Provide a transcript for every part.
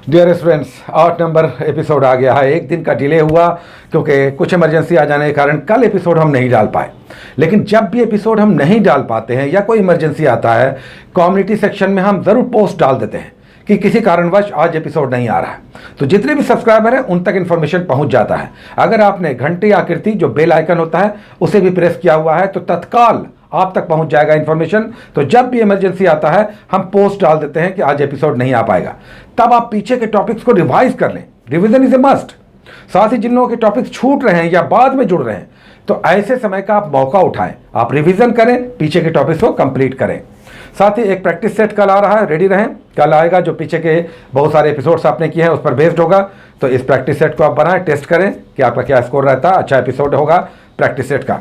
Dear students, 8 number episode आ गया है। एक दिन का डिले हुआ क्योंकि कुछ इमरजेंसी आ जाने के कारण कल एपिसोड हम नहीं डाल पाए। लेकिन जब भी एपिसोड हम नहीं डाल पाते हैं या कोई इमरजेंसी आता है, कम्युनिटी सेक्शन में हम ज़रूर पोस्ट डाल देते हैं कि किसी कारणवश आज एपिसोड नहीं आ रहा है। तो जितने भी सब्सक्राइबर हैं उन तक इन्फॉर्मेशन पहुंच जाता है। अगर आपने घंटे आकृति जो बेल आइकन होता है उसे भी प्रेस किया हुआ है तो तत्काल आप तक पहुंच जाएगा इन्फॉर्मेशन। तो जब भी इमरजेंसी आता है हम पोस्ट डाल देते हैं कि आज एपिसोड नहीं आ पाएगा। तब आप पीछे के टॉपिक्स को रिवाइज कर लें। Revision is a must. साथ ही जिन लोगों के टॉपिक्स छूट रहे हैं या बाद में जुड़ रहे हैं तो ऐसे समय का आप मौका उठाएं, आप रिवीजन करें, पीछे के टॉपिक्स को कंप्लीट करें। साथ ही एक प्रैक्टिस सेट कल आ रहा है, रेडी रहें। कल आएगा जो पीछे के बहुत सारे एपिसोड्स आपने किए हैं उस पर बेस्ड होगा। तो इस प्रैक्टिस सेट को आप बनाएं, टेस्ट करें कि आपका क्या स्कोर रहता है। अच्छा एपिसोड होगा प्रैक्टिस सेट का।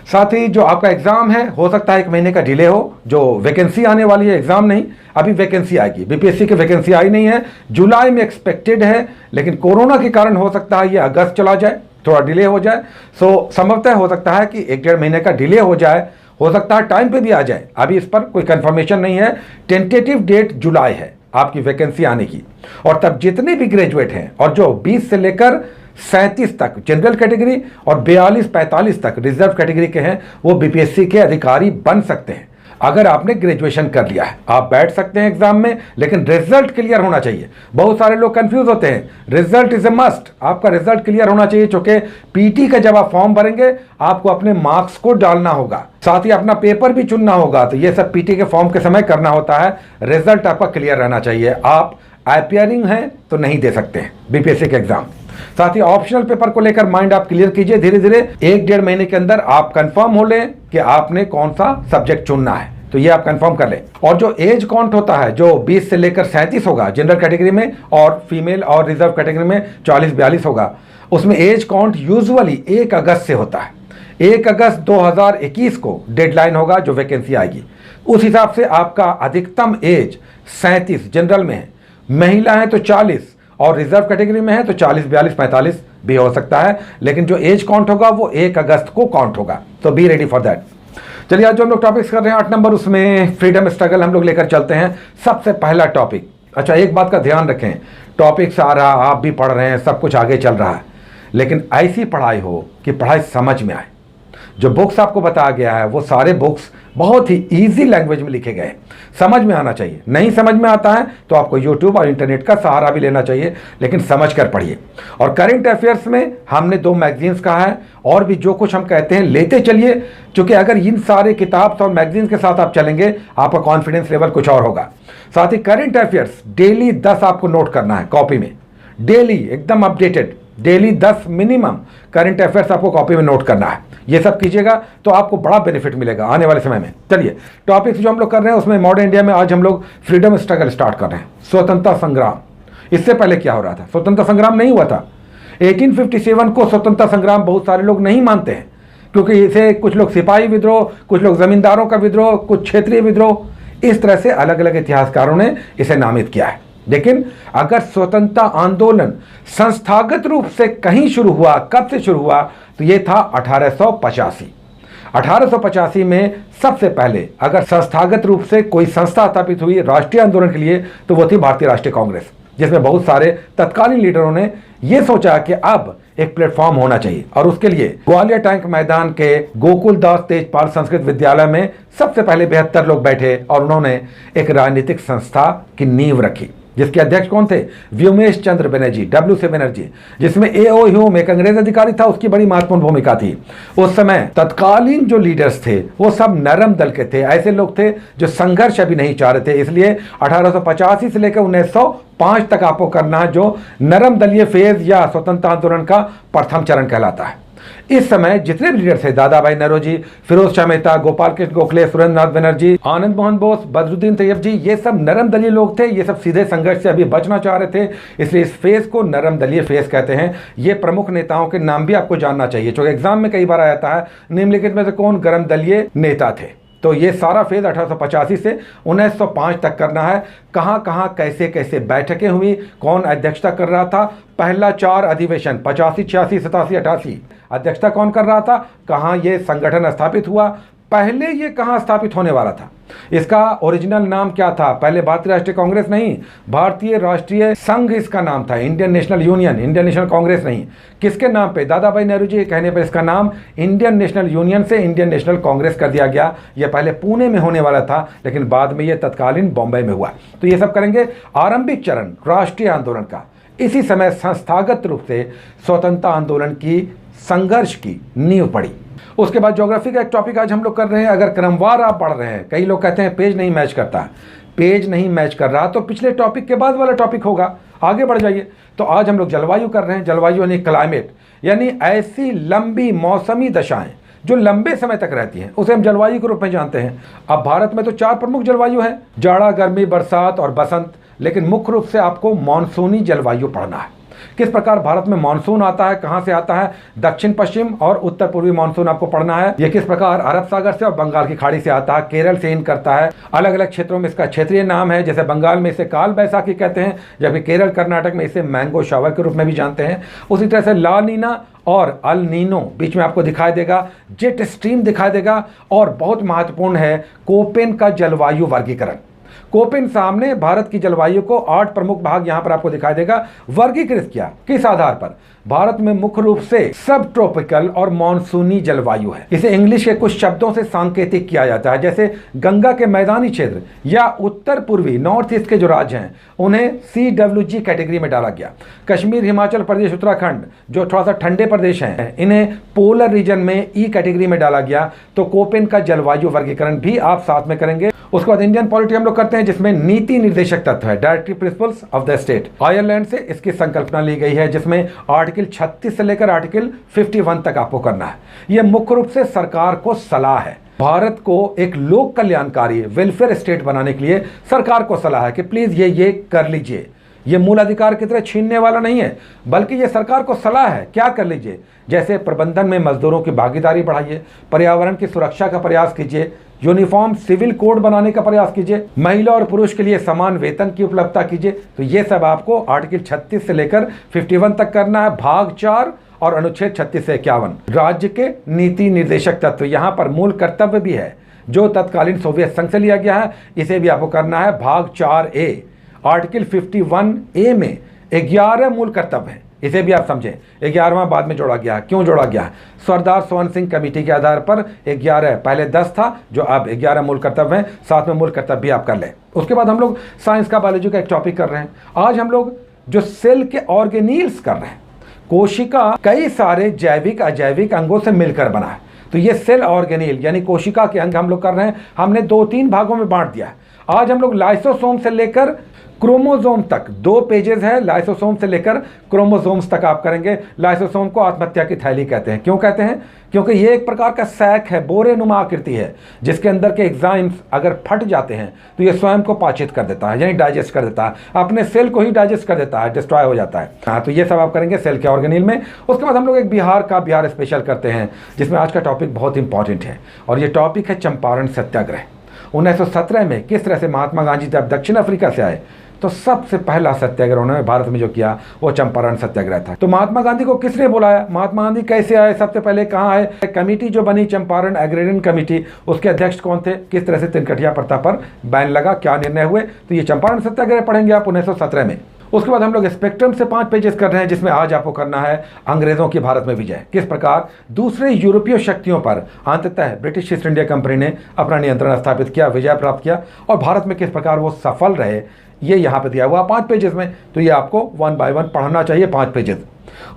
साथ ही जो आपका एग्जाम है हो सकता है 1 महीने का डिले हो। जो वैकेंसी आने वाली है, एग्जाम नहीं, अभी वैकेंसी आएगी। बीपीएससी की वैकेंसी आई नहीं है, जुलाई में एक्सपेक्टेड है, लेकिन कोरोना के कारण हो सकता है ये अगस्त चला जाए, थोड़ा डिले हो जाए। सो संभवतः हो सकता है कि 1-1.5 महीने का डिले हो जाए, हो सकता है टाइम पे भी आ जाए। अभी इस पर कोई कंफर्मेशन नहीं है। टेंटेटिव डेट जुलाई है आपकी वैकेंसी आने की। और तब जितने भी ग्रेजुएट हैं और जो 20 से लेकर 37 तक जनरल कैटेगरी और 42-45 तक रिजर्व कैटेगरी के हैं वो बीपीएससी के अधिकारी बन सकते हैं। अगर आपने ग्रेजुएशन कर लिया है आप बैठ सकते हैं एग्जाम में, लेकिन रिजल्ट क्लियर होना चाहिए। बहुत सारे लोग कंफ्यूज होते हैं, रिजल्ट इज ए मस्ट। आपका रिजल्ट क्लियर होना चाहिए, क्योंकि पीटी का जब आप फॉर्म भरेंगे आपको अपने मार्क्स को डालना होगा, साथ ही अपना पेपर भी चुनना होगा। तो ये सब पीटी के फॉर्म के समय करना होता है। रिजल्ट आपका क्लियर रहना चाहिए। आप अपियरिंग हैं तो नहीं दे सकते हैं बीपीएससी के एग्जाम। साथ ही ऑप्शनल पेपर को लेकर माइंड आप क्लियर कीजिए। धीरे धीरे 1-1.5 महीने के अंदर आप कंफर्म हो लें कि आपने कौन सा सब्जेक्ट चुनना है, तो ये आप कंफर्म कर लें। और जो एज काउंट होता है जो 20 से लेकर 37 होगा जनरल कैटेगरी में, और फीमेल और रिजर्व कैटेगरी में 40-42 होगा, उसमें एज काउंट यूजुअली 1 अगस्त से होता है। 1 अगस्त 2021 को डेडलाइन होगा जो वैकेंसी आएगी। उस हिसाब से आपका अधिकतम एज 37 जनरल में है, महिला है तो 40 और रिजर्व कैटेगरी में है तो 40-42-45 भी हो सकता है। लेकिन जो एज काउंट होगा वो 1 अगस्त को काउंट होगा। तो बी रेडी फॉर दैट। चलिए आज जो हम लोग टॉपिक्स कर रहे हैं 8 नंबर, उसमें फ्रीडम स्ट्रगल हम लोग लेकर चलते हैं। सबसे पहला टॉपिक, अच्छा एक बात का ध्यान रखें, टॉपिक्स आ रहा, आप भी पढ़ रहे हैं, सब कुछ आगे चल रहा है, लेकिन ऐसी पढ़ाई हो कि पढ़ाई समझ में आए। जो बुक्स आपको बताया गया है वो सारे बुक्स बहुत ही इजी लैंग्वेज में लिखे गए, समझ में आना चाहिए। नहीं समझ में आता है तो आपको यूट्यूब और इंटरनेट का सहारा भी लेना चाहिए, लेकिन समझ कर पढ़िए। और करंट अफेयर्स में हमने 2 मैगजीन्स कहा है, और भी जो कुछ हम कहते हैं लेते चलिए, क्योंकि अगर इन सारे किताब और मैगजीन्स के साथ आप चलेंगे आपका कॉन्फिडेंस लेवल कुछ और होगा। साथ ही करंट अफेयर्स डेली 10 आपको नोट करना है कॉपी में, डेली एकदम updated, daily 10 minimum current affairs आपको कॉपी में नोट करना है। ये सब कीजिएगा तो आपको बड़ा बेनिफिट मिलेगा आने वाले समय में। चलिए टॉपिक्स जो हम लोग कर रहे हैं उसमें मॉडर्न इंडिया में आज हम लोग फ्रीडम स्ट्रगल स्टार्ट कर रहे हैं। स्वतंत्रता संग्राम। इससे पहले क्या हो रहा था? स्वतंत्रता संग्राम नहीं हुआ था। 1857 को स्वतंत्रता संग्राम बहुत सारे लोग नहीं मानते हैं, क्योंकि इसे कुछ लोग सिपाही विद्रोह, कुछ लोग जमींदारों का विद्रोह, कुछ क्षेत्रीय विद्रोह, इस तरह से अलग अलग इतिहासकारों ने इसे नामित किया है। लेकिन अगर स्वतंत्रता आंदोलन संस्थागत रूप से कहीं शुरू हुआ, कब से शुरू हुआ, तो ये था 1885। 1885 में सबसे पहले अगर संस्थागत रूप से कोई संस्था स्थापित हुई राष्ट्रीय आंदोलन के लिए तो वो थी भारतीय राष्ट्रीय कांग्रेस, जिसमें बहुत सारे तत्कालीन लीडरों ने ये सोचा कि अब एक प्लेटफॉर्म होना चाहिए। और उसके लिए ग्वालियर टैंक मैदान के गोकुलदास तेजपाल संस्कृत विद्यालय में सबसे पहले 72 लोग बैठे और उन्होंने एक राजनीतिक संस्था की नींव रखी, जिसके अध्यक्ष कौन थे? व्योमेश चंद्र बनर्जी, डब्ल्यू.सी. बनर्जी, जिसमें ए.ओ. ह्यूम एक अंग्रेज अधिकारी था, उसकी बड़ी महत्वपूर्ण भूमिका थी। उस समय तत्कालीन जो लीडर्स थे वो सब नरम दल के थे, ऐसे लोग थे जो संघर्ष अभी नहीं चाह रहे थे। इसलिए 1885 से लेकर 1905 तक आपको करना है जो नरम दलीय फेज या स्वतंत्रता आंदोलन का प्रथम चरण कहलाता है। इस समय जितने भी लीडर थे, दादा भाई नौरोजी, फिरोज शाह मेहता, गोपाल कृष्ण गोखले, सुरेंद्रनाथ बनर्जी, आनंद मोहन बोस, बदरुद्दीन तैयब जी, ये सब नरम दलीय लोग थे। ये सब सीधे संघर्ष से अभी बचना चाह रहे थे, इसलिए इस फेज को नरम दलीय फेज कहते हैं। ये प्रमुख नेताओं के नाम भी आपको जानना चाहिए, क्योंकि एग्जाम में कई बार आ जाता है निम्नलिखित में से कौन गरम दलीय नेता थे। तो ये सारा फेज 1885 से 1905 तक करना है। कहाँ कहाँ कैसे कैसे बैठकें हुई, कौन अध्यक्षता कर रहा था, पहला 4 अधिवेशन 85, 86, 87, 88 अध्यक्षता कौन कर रहा था, कहाँ ये संगठन स्थापित हुआ, पहले ये कहाँ स्थापित होने वाला था, इसका ओरिजिनल नाम क्या था? पहले भारतीय राष्ट्रीय कांग्रेस नहीं, भारतीय राष्ट्रीय संघ इसका नाम था, Indian national union, Indian national Congress नहीं। किसके नाम पे? दादा भाई नेहरू जी के कहने पर इसका नाम इंडियन नेशनल यूनियन से इंडियन नेशनल कांग्रेस कर दिया गया। यह पहले पुणे में होने वाला था, लेकिन बाद में यह तत्कालीन बॉम्बे में हुआ। तो ये सब करेंगे। आरंभिक चरण राष्ट्रीय आंदोलन का, इसी समय संस्थागत रूप से स्वतंत्रता आंदोलन की संघर्ष की नींव पड़ी। उसके बाद ज्योग्राफी का एक टॉपिक आज हम लोग कर रहे हैं। अगर क्रमवार आप पढ़ रहे हैं, कई लोग कहते हैं पेज नहीं मैच करता, पेज नहीं मैच कर रहा तो पिछले टॉपिक के बाद वाला टॉपिक होगा, आगे बढ़ जाइए। तो आज हम लोग जलवायु कर रहे हैं। जलवायु यानी क्लाइमेट, यानी ऐसी लंबी मौसमी दशाएं जो लंबे समय तक रहती हैं, उसे हम जलवायु के रूप में जानते हैं। अब भारत में तो 4 प्रमुख जलवायु हैं, जाड़ा, गर्मी, बरसात और बसंत। लेकिन मुख्य रूप से आपको मानसूनी जलवायु पढ़ना है। किस प्रकार भारत में मानसून आता है, कहां से आता है, दक्षिण पश्चिम और उत्तर पूर्वी मानसून आपको पढ़ना है। यह किस प्रकार अरब सागर से और बंगाल की खाड़ी से आता है, केरल से इन करता है। अलग अलग क्षेत्रों में इसका क्षेत्रीय नाम है, जैसे बंगाल में इसे काल बैसाखी कहते हैं, जबकि केरल कर्नाटक में इसे मैंगो शावर के रूप में भी जानते हैं। उसी तरह से ला नीना और अल नीनो बीच में आपको दिखाई देगा, जेट स्ट्रीम दिखाई देगा। और बहुत महत्वपूर्ण है कोपेन का जलवायु वर्गीकरण। कोपेन साहब ने भारत की जलवायु को 8 प्रमुख भाग यहां पर आपको दिखाई देगा वर्गीकृत किया। किस आधार पर? भारत में मुख्य रूप से सब ट्रॉपिकल और मानसूनी जलवायु है। इसे इंग्लिश के कुछ शब्दों से सांकेतिक किया जाता है, जैसे गंगा के मैदानी क्षेत्र या उत्तर पूर्वी नॉर्थ ईस्ट के जो राज्य हैं उन्हें CWG कैटेगरी में डाला गया। कश्मीर, हिमाचल प्रदेश, उत्तराखंड जो थोड़ा सा ठंडे प्रदेश हैं, इन्हें पोलर रीजन में E कैटेगरी में डाला गया। तो कोपेन का जलवायु वर्गीकरण भी आप साथ में करेंगे। उसके बाद इंडियन पॉलिटी हम लोग करते हैं, जिसमें नीति निर्देशक तत्व है, directive principles of the state. Ireland से इसकी संकल्पना ली गई है, जिसमें आर्टिकल 36 से लेकर आर्टिकल 51 तक आपको करना है। यह मुख्य रूप से सरकार को सलाह है। भारत को एक लोक कल्याणकारी वेलफेयर स्टेट बनाने के लिए सरकार को सलाह है कि प्लीज ये कर लीजिए। ये मूल अधिकार की तरह छीनने वाला नहीं है, बल्कि ये सरकार को सलाह है क्या कर लीजिए। जैसे प्रबंधन में मजदूरों की भागीदारी बढ़ाइए, पर्यावरण की सुरक्षा का प्रयास कीजिए, यूनिफॉर्म सिविल कोड बनाने का प्रयास कीजिए, महिला और पुरुष के लिए समान वेतन की उपलब्धता कीजिए। तो ये सब आपको आर्टिकल 36 से लेकर 51 तक करना है, भाग 4 और अनुच्छेद 36 से 51। राज्य के नीति निर्देशक तत्व, यहाँ पर मूल कर्तव्य भी है जो तत्कालीन सोवियत संघ से लिया गया है, इसे भी आपको करना है। भाग 4A आर्टिकल 51A में 11 मूल कर्तव्य हैं, इसे भी आप समझें। 11वां बाद में जोड़ा गया है। क्यों जोड़ा गया है? सरदार स्वर्ण सिंह कमेटी के आधार पर 11, पहले 10 था जो अब 11 मूल कर्तव्य हैं। साथ में मूल कर्तव्य भी आप कर लें। उसके बाद हम लोग साइंस का, बायोलॉजी का एक टॉपिक कर रहे हैं। आज हम लोग जो सेल के ऑर्गेनील्स कर रहे हैं, कोशिका कई सारे जैविक अजैविक अंगों से मिलकर बना है। तो ये सेल ऑर्गेनील यानी कोशिका के अंग हम लोग कर रहे हैं। हमने 2-3 भागों में बांट दिया है। आज हम लोग लाइसोसोम से लेकर क्रोमोसोम तक 2 पेजेस है, लाइसोसोम से लेकर क्रोमोसोम्स तक आप करेंगे। लाइसोसोम को आत्महत्या की थैली कहते हैं। क्यों कहते हैं? क्योंकि ये एक प्रकार का सैक है, बोरे नुमा आकृति है, जिसके अंदर के एंजाइम्स अगर फट जाते हैं तो ये स्वयं को पाचित कर देता है, यानी डाइजेस्ट कर देता है, अपने सेल को ही डाइजेस्ट कर देता है, डिस्ट्रॉय हो जाता है। हाँ, तो ये सब आप करेंगे सेल के ऑर्गेनील में। उसके बाद हम लोग एक बिहार स्पेशल करते हैं, जिसमें आज का टॉपिक बहुत इंपॉर्टेंट है, और ये टॉपिक है चंपारण सत्याग्रह। 1917 में किस तरह से महात्मा गांधी जब दक्षिण अफ्रीका से आए तो सबसे पहला सत्याग्रह उन्होंने भारत में जो किया वो चंपारण सत्याग्रह था। तो महात्मा गांधी को किसने बुलाया? महात्मा गांधी कैसे आए? सबसे पहले कहाँ आए? कमेटी जो बनी चंपारण एग्रेरियन कमेटी, उसके अध्यक्ष कौन थे? किस तरह से तिनकटिया प्रथा पर बैन लगा, क्या निर्णय हुए? तो ये चंपारण सत्याग्रह पढ़ेंगे आप 1917 में। उसके बाद हम लोग स्पेक्ट्रम से 5 पेजेस कर रहे हैं, जिसमें आज आपको करना है अंग्रेजों की भारत में विजय। किस प्रकार दूसरे यूरोपीय शक्तियों पर अंततः ब्रिटिश ईस्ट इंडिया कंपनी ने अपना नियंत्रण स्थापित किया, विजय प्राप्त किया, और भारत में किस प्रकार वो सफल रहे, ये यहाँ पे दिया हुआ 5 पेजेस में। तो ये आपको 1 बाय 1 पढ़ना चाहिए, 5 पेजेस।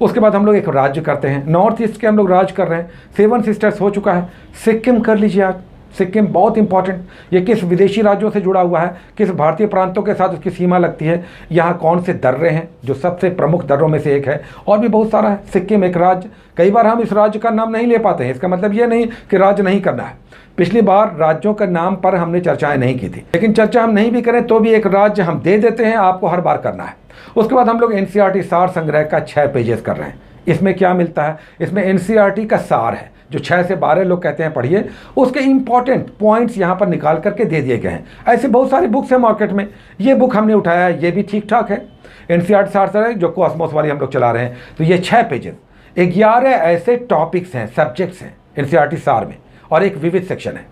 उसके बाद हम लोग एक राज्य करते हैं, नॉर्थ ईस्ट के हम लोग राज्य कर रहे हैं। 7 सिस्टर्स हो चुका है, सिक्किम कर लीजिए आज। सिक्किम बहुत इंपॉर्टेंट, ये किस विदेशी राज्यों से जुड़ा हुआ है, किस भारतीय प्रांतों के साथ उसकी सीमा लगती है, यहाँ कौन से दर्रे हैं जो सबसे प्रमुख दर्रों में से एक है, और भी बहुत सारा है। सिक्किम एक राज्य, कई बार हम इस राज्य का नाम नहीं ले पाते हैं, इसका मतलब ये नहीं कि राज्य नहीं करना है। पिछली बार राज्यों के नाम पर हमने चर्चाएं नहीं की थी, लेकिन चर्चा हम नहीं भी करें तो भी एक राज्य हम दे देते हैं, आपको हर बार करना है। उसके बाद हम लोग NCERT सार संग्रह का 6 पेजेस कर रहे हैं। इसमें क्या मिलता है? इसमें NCERT का सार है, जो 6 से 12 लोग कहते हैं पढ़िए, उसके इंपॉर्टेंट पॉइंट्स यहाँ पर निकाल करके दे दिए गए हैं। ऐसे बहुत सारी बुक्स हैं मार्केट में, ये बुक हमने उठाया है, ये भी ठीक ठाक है। NCERT सार संग्रह जो कॉस्मोस वाली हम लोग चला रहे हैं, तो ये 6 पेजेस, 11 ऐसे टॉपिक्स हैं, सब्जेक्ट्स हैं NCERT सार में, और एक विविध सेक्शन है।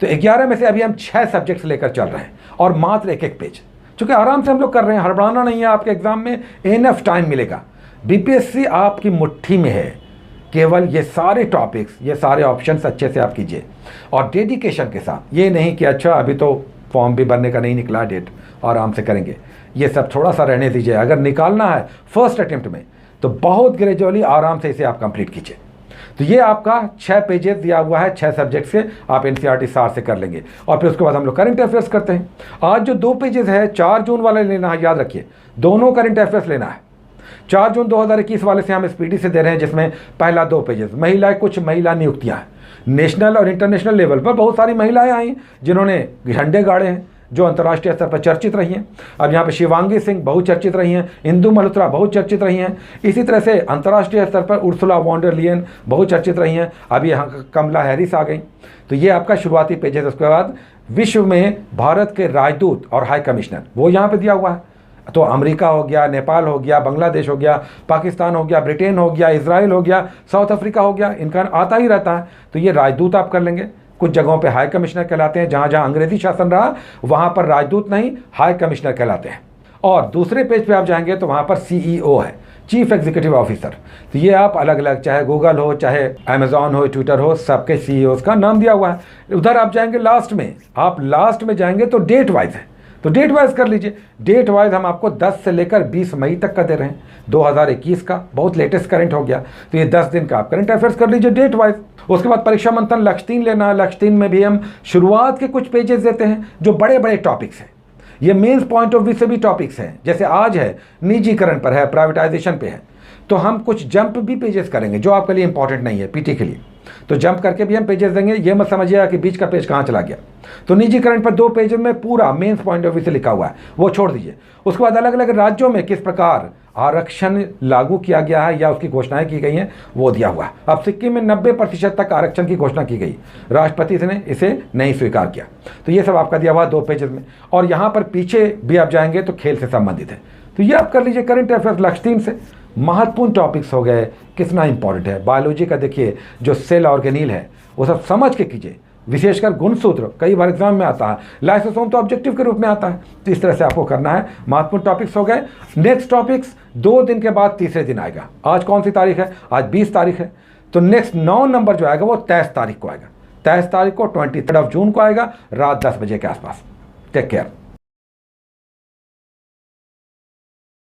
तो 11 में से अभी हम 6 सब्जेक्ट्स लेकर चल रहे हैं और मात्र एक एक पेज, चूँकि आराम से हम लोग कर रहे हैं, हड़बड़ाना नहीं है, आपके एग्जाम में इनफ टाइम मिलेगा। बीपीएससी आपकी मुट्ठी में है, केवल ये सारे टॉपिक्स, ये सारे ऑप्शंस अच्छे से आप कीजिए और डेडिकेशन के साथ। ये नहीं कि अच्छा अभी तो फॉर्म भी भरने का नहीं निकला डेट, आराम से करेंगे, ये सब थोड़ा सा रहने दीजिए। अगर निकालना है फर्स्ट अटेम्प्ट में तो बहुत ग्रेजुअली आराम से इसे आप कंप्लीट कीजिए। तो ये आपका 6 पेजेस दिया हुआ है, 6 सब्जेक्ट से आप एनसीईआरटी सार से कर लेंगे और फिर उसके बाद हम लोग करंट अफेयर्स करते हैं। आज जो 2 पेजेस है 4 जून वाले लेना है, याद रखिए दोनों करंट अफेयर्स लेना है। 4 जून 2021 वाले से हम स्पीडी से दे रहे हैं, जिसमें पहला 2 पेजेस महिलाएं, कुछ महिला नियुक्तियां हैं। नेशनल और इंटरनेशनल लेवल पर बहुत सारी महिलाएं आई जिन्होंने झंडे गाड़े हैं, जो अंतर्राष्ट्रीय स्तर पर चर्चित रही हैं। अब यहाँ पे शिवांगी सिंह बहुचर्चित रही हैं, इंदु मल्होत्रा बहुचर्चित रही हैं। इसी तरह से अंतर्राष्ट्रीय स्तर पर उर्सुला वॉन डर लेयन बहुचर्चित रही हैं। अभी यहाँ कमला हैरिस आ गई। तो ये आपका शुरुआती पेजेस। उसके बाद विश्व में भारत के राजदूत और हाई कमिश्नर वो यहाँ पे दिया हुआ है। तो अमेरिका हो गया, नेपाल हो गया, बांग्लादेश हो गया, पाकिस्तान हो गया, ब्रिटेन हो गया, इजराइल हो गया, साउथ अफ्रीका हो गया, इनका आता ही रहता है। तो ये राजदूत आप कर लेंगे। कुछ जगहों पे हाई कमिश्नर कहलाते हैं, जहाँ जहाँ अंग्रेजी शासन रहा वहाँ पर राजदूत नहीं हाई कमिश्नर कहलाते हैं। और दूसरे पेज पे आप जाएंगे तो वहाँ पर सीईओ है, चीफ एग्जीक्यूटिव ऑफिसर। तो ये आप अलग अलग, चाहे गूगल हो, चाहे अमेजॉन हो, ट्विटर हो, सबके सीईओ का नाम दिया हुआ है। उधर आप जाएंगे लास्ट में, आप लास्ट में जाएंगे तो डेट वाइज है, तो डेट वाइज कर लीजिए। डेट वाइज हम आपको 10 से लेकर 20 मई तक का दे रहे हैं, 2021 का बहुत लेटेस्ट करंट हो गया। तो ये 10 दिन का आप करंट अफेयर्स कर लीजिए डेट वाइज। उसके बाद परीक्षा मंथन लक्ष्य 3 लेना है। लक्ष्य 3 में भी हम शुरुआत के कुछ पेजेस देते हैं जो बड़े बड़े टॉपिक्स हैं। ये मेंस पॉइंट ऑफ व्यू से भी टॉपिक्स हैं, जैसे आज है निजीकरण पर है, प्राइवेटाइजेशन पे है। तो हम कुछ जंप भी पेजेस करेंगे जो आपके लिए इंपॉर्टेंट नहीं है, पीटी के लिए। तो जंप करके भी हम पेजेस देंगे, ये मत समझिएगा कि बीच का पेज कहाँ चला गया। तो निजीकरण पर 2 पेज में पूरा मेंस पॉइंट ऑफ व्यू से लिखा हुआ है, वो छोड़ दीजिए। उसके बाद अलग अलग राज्यों में किस प्रकार आरक्षण लागू किया गया है या उसकी घोषणाएं की गई हैं वो दिया हुआ है। अब सिक्किम में 90% तक आरक्षण की घोषणा की गई, राष्ट्रपति ने इसे नहीं स्वीकार किया। तो ये सब आपका दिया हुआ 2 पेजेस में। और यहाँ पर पीछे भी आप जाएंगे तो खेल से संबंधित है। तो ये आप कर लीजिए करंट अफेयर्स लक्ष्य 3 से। महत्वपूर्ण टॉपिक्स हो गए, कितना इंपॉर्टेंट है। बायोलॉजी का देखिए जो सेल ऑर्गेनील है वो सब समझ के कीजिए, विशेषकर गुणसूत्र कई बार एग्जाम में आता है, लाइसोसोम तो ऑब्जेक्टिव के रूप में आता है। तो इस तरह से आपको करना है। महत्वपूर्ण टॉपिक्स हो गए। नेक्स्ट टॉपिक्स 2 दिन के बाद तीसरे दिन आएगा। आज कौन सी तारीख है? आज 20 तारीख है। तो नेक्स्ट 9 नंबर जो आएगा वो 23 तारीख को आएगा। 23 तारीख को 23 जून को आएगा, रात 10 बजे के आसपास। Take care.